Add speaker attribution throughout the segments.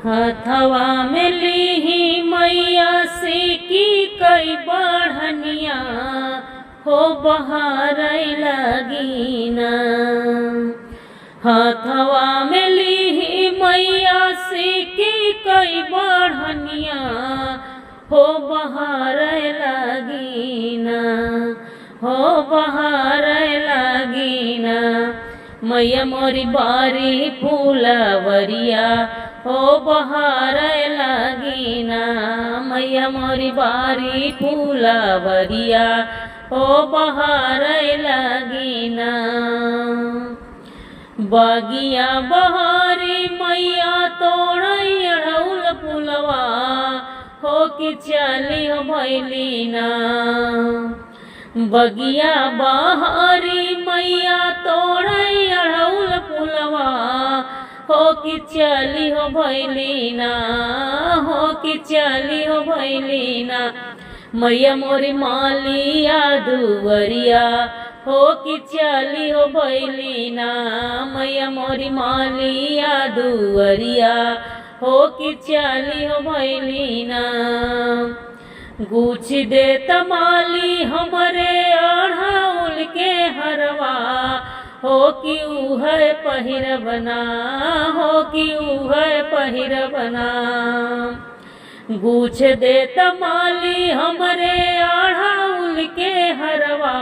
Speaker 1: हथवा में लीही मैया से की कई बढ़निया हो बहार लगीना। हथवा में लीही मैया से की कई बढ़निया हो बहार लगीना, हो बहार लगीना। मैया मोरी बारी फूलवरिया हो बहार लगीना। मैया मोरी बारी फूलवरिया हो बहार लगीना। बगिया बहारी मैया तोड़ई अड़उल फुलवा हो कि चली हो भैलीना। बगिया बहारी मैया तोड़ई अड़उल फुलवा हो कि चली हो भैलीना, हो कि चली हो भैलीना। मैया मोरी मालिया दुवरिया हो कि चली हो भैलीना। मैया मोरी मालिया दुवरिया हो कि चली हो भैलीना। गुछ दे तमाली हमरे अढ़ाउल के हरवा हो कि उहै पहिरबना, हो कि उहै पहिरबना। गुछ दे तमाली हमरे अढ़ाउल के हरवा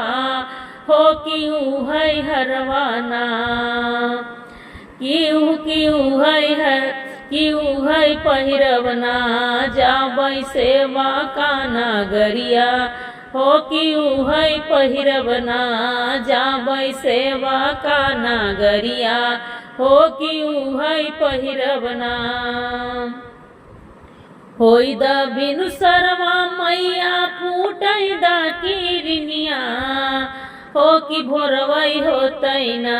Speaker 1: हो कि उहै हरवाना। कि उहै पहिरबना जाबै सेवा का नगरिया हो कि उहै पहिरबना जाबै सेवा का नगरिया हो कि उहै पहिरबना। होई द बिनु सरवा मैया फूटई द किरनिया हो कि भोरवई होतैना।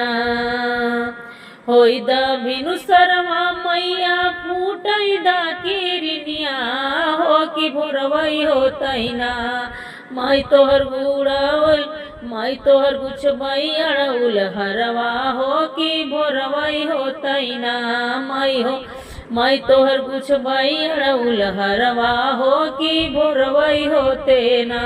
Speaker 1: होई द बिनु सरवा मैया फूटई द किरनिया हो कि भोरवई होतैना। माई तोहर गुड़ावल माई तोहर गुछबई अड़उल हरवा हो कि भोरवई होतैना। माई हो माई तोहर गुछबई अड़उल हरवा हो कि भोरवई होते ना।